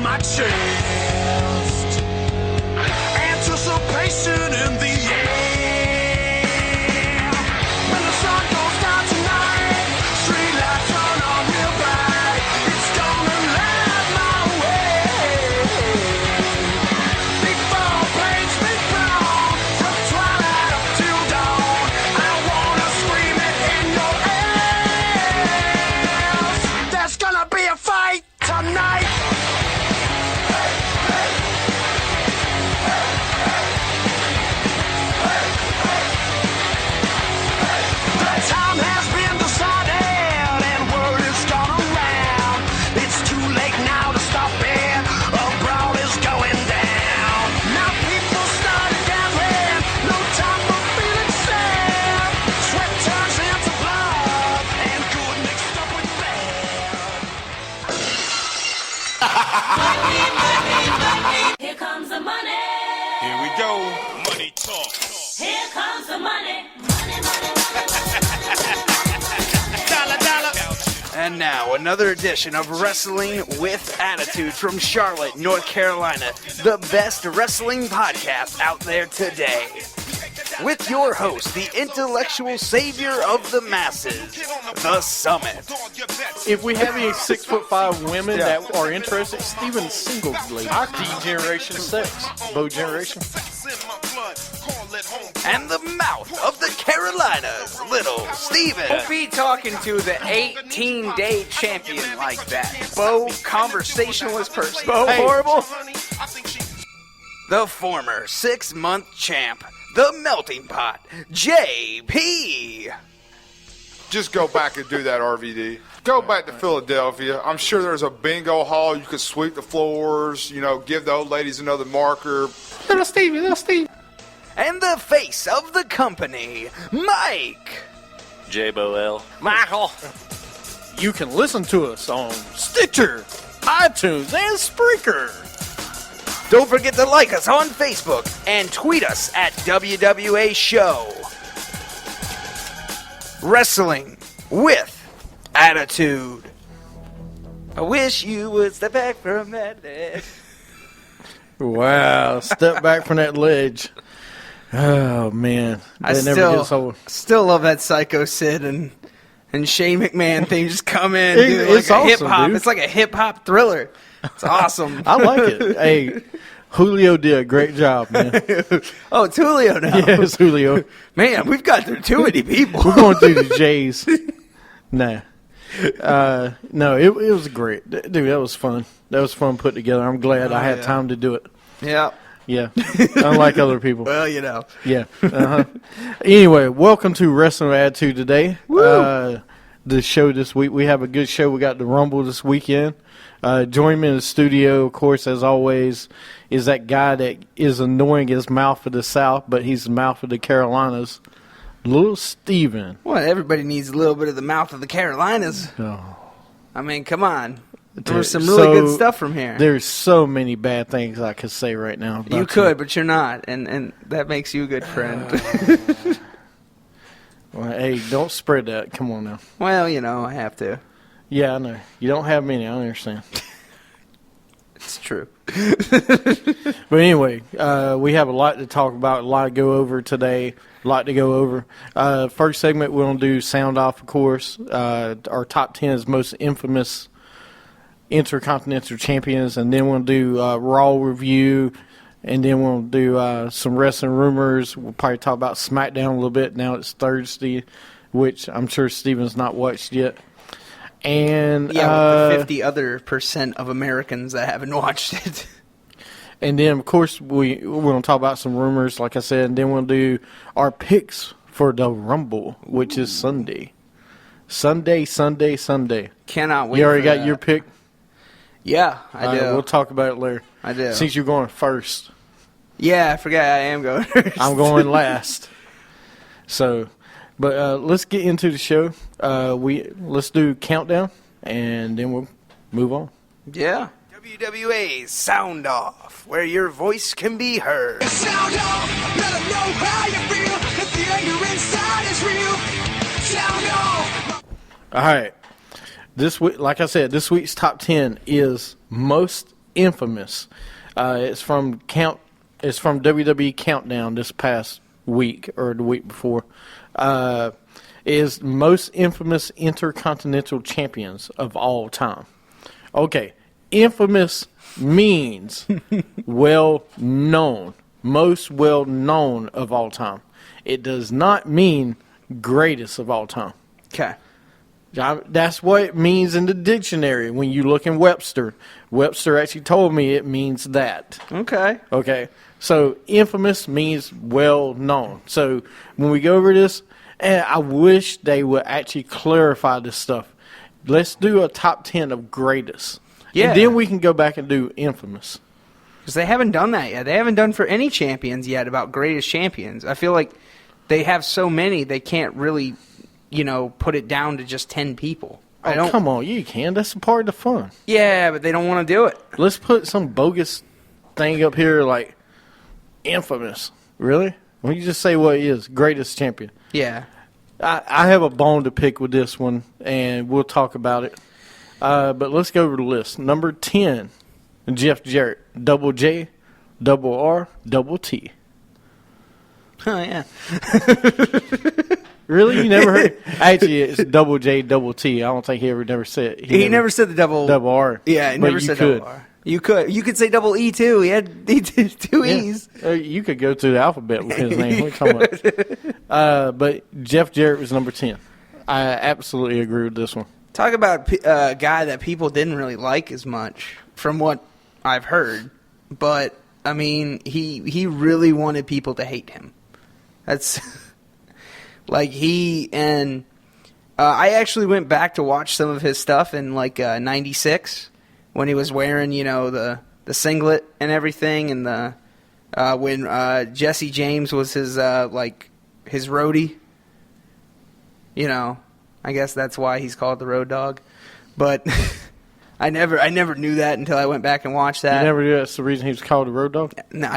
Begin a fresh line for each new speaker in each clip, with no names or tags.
my chest. Anticipation in the air. When the sun goes down tonight, street lights turn on real bright. It's gonna light my way. Big ball paints me brown from twilight till dawn. I wanna scream it in your ears. There's gonna be a fight tonight. The time has been decided and word is gone around. It's too late now to stop it. A brawl is going down. Now people start gathering. No time for feeling sad. Sweat turns into blood and good mixed up with bad.
Here comes the money.
Here we go. Money talk.
Here comes the money. Money, money, money.
Dollar, dollar.
And now, another edition of Wrestling with Attitude from Charlotte, North Carolina, the best wrestling podcast out there today. With your host, the intellectual savior of the masses, The Summit.
If we have any 6'5" women that are interested, Steven Singleton, our D-Generation 6, Bo Generation.
And the mouth of the Carolinas, Little Steven.
Don't be talking to the 18-day champion like that. Bo, conversationalist person.
Bo
Hey.
Horrible. The former 6-month champ, the melting pot, JP.
Just go back and do that, RVD. Go back to Philadelphia. I'm sure there's a bingo hall. You could sweep the floors, give the old ladies another marker.
Little Steve.
And the face of the company, Mike.
J-Bo-L.
Michael.
You can listen to us on Stitcher, iTunes, and Spreaker.
Don't forget to like us on Facebook and tweet us at WWA Show. Wrestling with Attitude. I wish you would step back from that ledge.
Wow, step back from that ledge. Oh, man.
I
That never gets old.
still love that Psycho Sid and Shane McMahon thing. Just come in, do
It's
like a
awesome,
hip hop.
dude.
It's like a hip hop thriller. It's awesome.
I like it. Hey, Julio did a great job, man.
Oh, it's Julio now.
Yes, Julio.
Man, we've got through too many people.
We're going through the J's. Nah. No, it was great. Dude, that was fun. That was fun put together. I'm glad I had time to do it.
Yeah.
Yeah. Unlike other people.
Well,
Yeah. Anyway, welcome to Wrestling with Attitude today. The show this week, we have a good show. We got the Rumble this weekend. Joining me in the studio, of course, as always, is that guy that is annoying as mouth of the South, but he's the mouth of the Carolinas, Little Steven.
Well, everybody needs a little bit of the mouth of the Carolinas.
Oh.
I mean, come on. There was some
So,
really good stuff from here.
There's so many bad things I could say right now.
You could, but you're not, and that makes you a good friend.
Well, hey, don't spread that. Come on now.
Well, I have to.
Yeah, I know. You don't have many. I understand.
It's true.
But anyway, we have a lot to talk about, a lot to go over today, a lot to go over. First segment, we're going to do Sound Off, of course. Our top 10 is most infamous Intercontinental Champions, and then we'll do Raw review, and then we'll do some wrestling rumors. We'll probably talk about SmackDown a little bit. Now it's Thursday, which I'm sure Steven's not watched yet. And
with the 50% of Americans that haven't watched it.
And then, of course, we're going to talk about some rumors, like I said, and then we'll do our picks for the Rumble, which is Sunday. Sunday.
Cannot wait.
You already
for
got
that.
your pick?
Yeah, I do.
We'll talk about it later.
I do.
Since you're going first.
Yeah, I forgot I am going first.
I'm going last. So, but let's get into the show. Let's do countdown, and then we'll move on.
Yeah.
WWA's Sound Off, where your voice can be heard.
Sound off, let 'em know how you feel. If the anger inside is real, sound off.
All right. This week, like I said, this week's top 10 is most Infamous. It's from WWE Countdown this past week or the week before. Is most infamous intercontinental champions of all time. Okay, infamous means well known, most well known of all time. It does not mean greatest of all time.
Okay.
That's what it means in the dictionary. When you look in Webster, Webster actually told me it means that.
Okay.
Okay, so infamous means well known. So when we go over this, and I wish they would actually clarify this stuff. Let's do a top 10 of greatest.
Yeah.
And then we can go back and do infamous.
Because they haven't done that yet. They haven't done for any champions yet about greatest champions. I feel like they have so many they can't really, put it down to just 10 people.
Oh, come on, you can. That's a part of the fun.
Yeah, but they don't want to do it.
Let's put some bogus thing up here like infamous. Really? Well, you just say what it is. Greatest champion.
Yeah.
I have a bone to pick with this one, and we'll talk about it. But let's go over the list. Number 10, Jeff Jarrett. Double J, double R, double T.
Oh, yeah.
Really? You never heard? Actually, it's double J, double T. I don't think he never said it.
He never said the double
R.
Yeah, he
but
never
you
said
could.
double R. You could. You could say double E, too. He had two E's.
You could go through the alphabet with his name. What are you talking about? But Jeff Jarrett was number 10. I absolutely agree with this one.
Talk about a guy that people didn't really like as much, from what I've heard. But, I mean, he really wanted people to hate him. That's... Like, I actually went back to watch some of his stuff in, 96, when he was wearing, the singlet and everything, and when Jesse James was his roadie. I guess that's why he's called the Road Dogg. But I never knew that until I went back and watched that.
You never knew that's the reason he was called the Road Dogg?
No,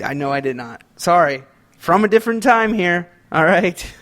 I know I did not. Sorry. From a different time here. All right.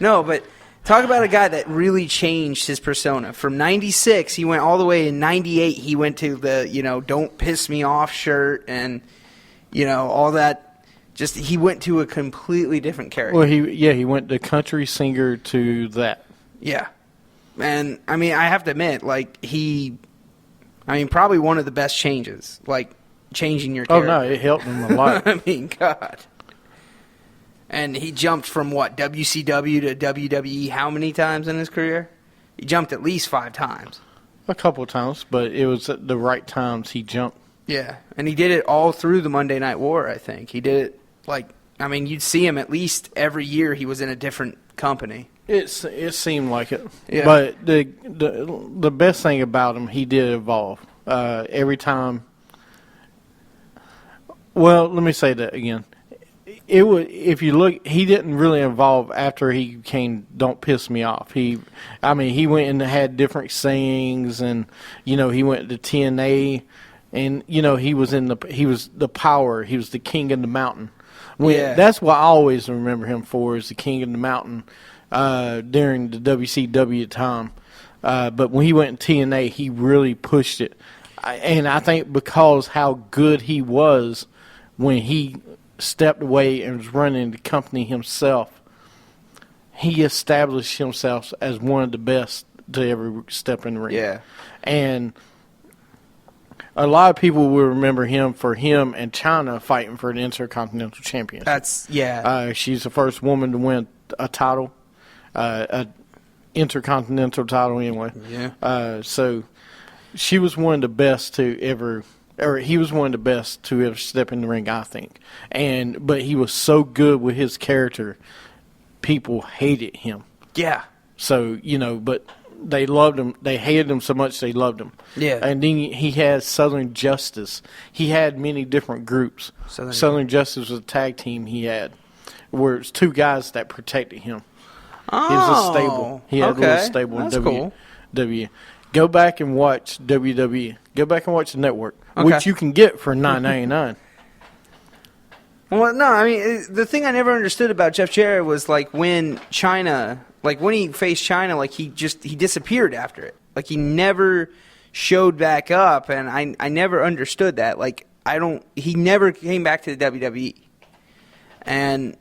No, but talk about a guy that really changed his persona. From 96, he went all the way in 98. He went to the, don't piss me off shirt and, all that. Just he went to a completely different character.
Well, he went the country singer to that.
Yeah. And, I mean, I have to admit, probably one of the best changes, changing your character.
Oh, no, it helped him a lot.
I mean, God. And he jumped from, WCW to WWE how many times in his career? He jumped at least 5 times.
A couple of times, but it was at the right times he jumped.
Yeah, and he did it all through the Monday Night War, I think. He did it, you'd see him at least every year he was in a different company.
It seemed like it.
Yeah.
But the best thing about him, he did evolve. Every time. Well, let me say that again. If you look, he didn't really evolve after he became "Don't Piss Me Off." He went and had different sayings, and he went to TNA, and he was the Power. He was the King of the Mountain. That's what I always remember him for, is the King of the Mountain during the WCW time. But when he went to TNA, he really pushed it, and I think because how good he was when he stepped away and was running the company himself, he established himself as one of the best to ever step in the ring.
Yeah.
And a lot of people will remember him for him and China fighting for the Intercontinental Championship. She's the first woman to win a title, an Intercontinental title anyway.
Yeah.
So she was one of the best to ever... Or he was one of the best to ever step in the ring, I think. But he was so good with his character, people hated him.
Yeah.
So, but they loved him. They hated him so much they loved him.
Yeah.
And then he had Southern Justice. He had many different groups. Southern Justice was a tag team he had, where it's 2 guys that protected him.
Oh.
He was a stable. He had a little stable in WWE. Go back and watch WWE. Go back and watch the network, which you can get for $9.99.
Well, no, I mean, the thing I never understood about Jeff Jarrett was, when China, when he faced China, he disappeared after it. He never showed back up, and I never understood that. Like, he never came back to the WWE. And,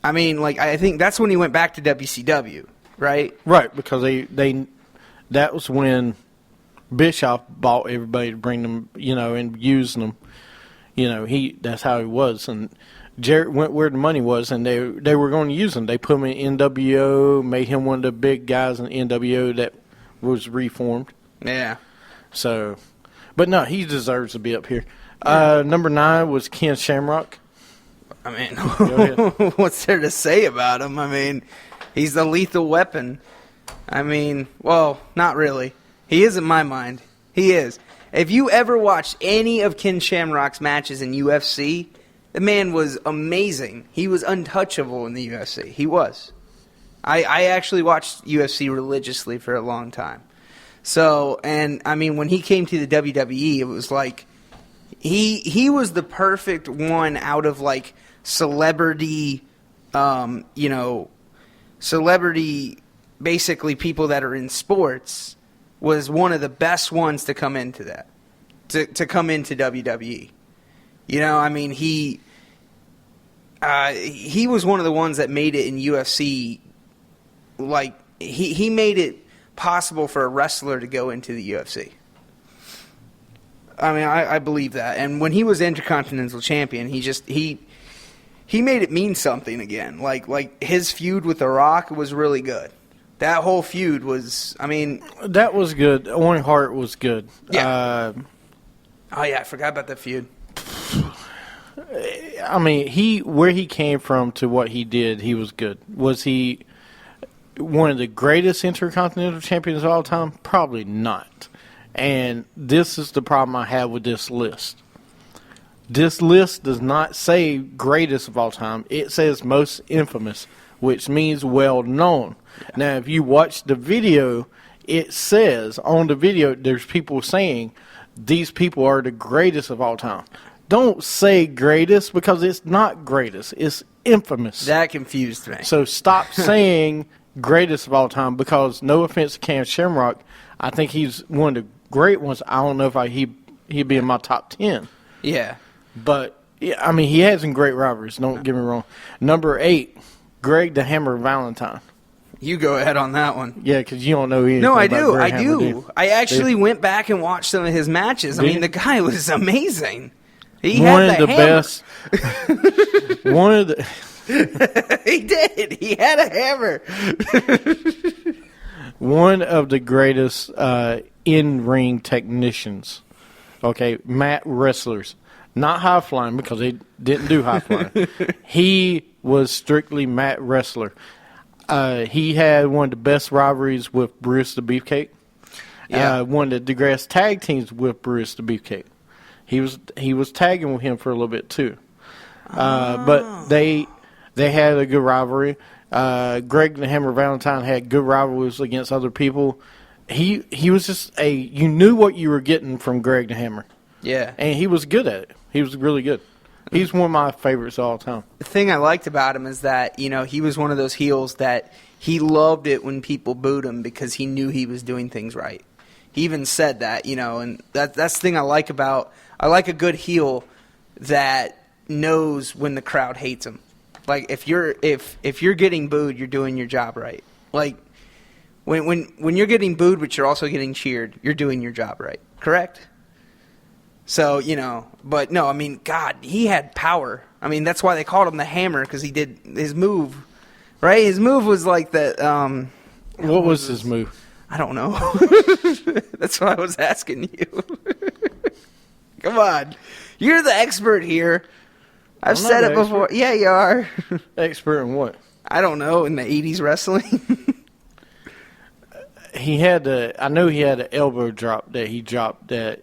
I mean, like, I think that's when he went back to WCW, right?
Right, because that was when Bischoff bought everybody to bring them, and using them. That's how he was. And Jarrett went where the money was, and they were going to use him. They put him in NWO, made him one of the big guys in NWO that was reformed.
Yeah.
So, but no, he deserves to be up here. Number 9 was Ken Shamrock.
I mean,
Go ahead.
what's there to say about him? I mean, he's the lethal weapon. I mean, well, not really. He is in my mind. He is. If you ever watched any of Ken Shamrock's matches in UFC, the man was amazing. He was untouchable in the UFC. He was. I actually watched UFC religiously for a long time. So, and I mean, when he came to the WWE, it was like he was the perfect one out of like celebrity, celebrity, basically people that are in sports, was one of the best ones to come into that, to come into WWE. I mean, he was one of the ones that made it in UFC. Like, he made it possible for a wrestler to go into the UFC. I mean, I believe that. And when he was Intercontinental Champion, he made it mean something again. Like his feud with The Rock was really good. That whole feud was, I mean...
That was good. Owen Hart was good.
Yeah. Oh, yeah, I forgot about that feud.
I mean, where he came from to what he did, he was good. Was he one of the greatest Intercontinental Champions of all time? Probably not. And this is the problem I have with this list. This list does not say greatest of all time. It says most infamous, which means well known. Now, if you watch the video, it says on the video, there's people saying these people are the greatest of all time. Don't say greatest, because it's not greatest. It's infamous.
That confused me.
So stop saying greatest of all time, because no offense to Ken Shamrock, I think he's one of the great ones. I don't know if he'd be in my top 10.
Yeah.
But, yeah, I mean, he had some great rivalries. Don't get me wrong. Number 8, Greg the Hammer Valentine.
You go ahead on that one.
Yeah, because you don't know anything
No, I
about
do.
Greg
I
Hammer,
do. I actually went back and watched some of his matches. I mean, the guy was amazing. He had the
best. One of the.
He did. He had a hammer.
One of the greatest in-ring technicians. Okay, mat wrestlers. Not high flying, because they didn't do high flying. He was strictly mat wrestler. He had one of the best rivalries with Bruce the Beefcake.
Yeah.
One of the greatest tag teams with Bruce the Beefcake. He was tagging with him for a little bit too. But they had a good rivalry. Greg the Hammer Valentine had good rivalries against other people. He was just you knew what you were getting from Greg the Hammer.
Yeah.
And he was good at it. He was really good. He's one of my favorites of all time.
The thing I liked about him is that, he was one of those heels that he loved it when people booed him because he knew he was doing things right. He even said that, and that's the thing I like a good heel that knows when the crowd hates him. Like, if you're getting booed, you're doing your job right. Like, when you're getting booed but you're also getting cheered, you're doing your job right. Correct? So, but no, I mean, God, he had power. I mean, that's why they called him the Hammer, because he did his move, right? His move was like that.
What was his move?
I don't know. That's why I was asking you. Come on. You're the expert here. I've said it before. Yeah, you are.
Expert in what?
I don't know, in the 80s wrestling.
I know he had an elbow drop that he dropped that,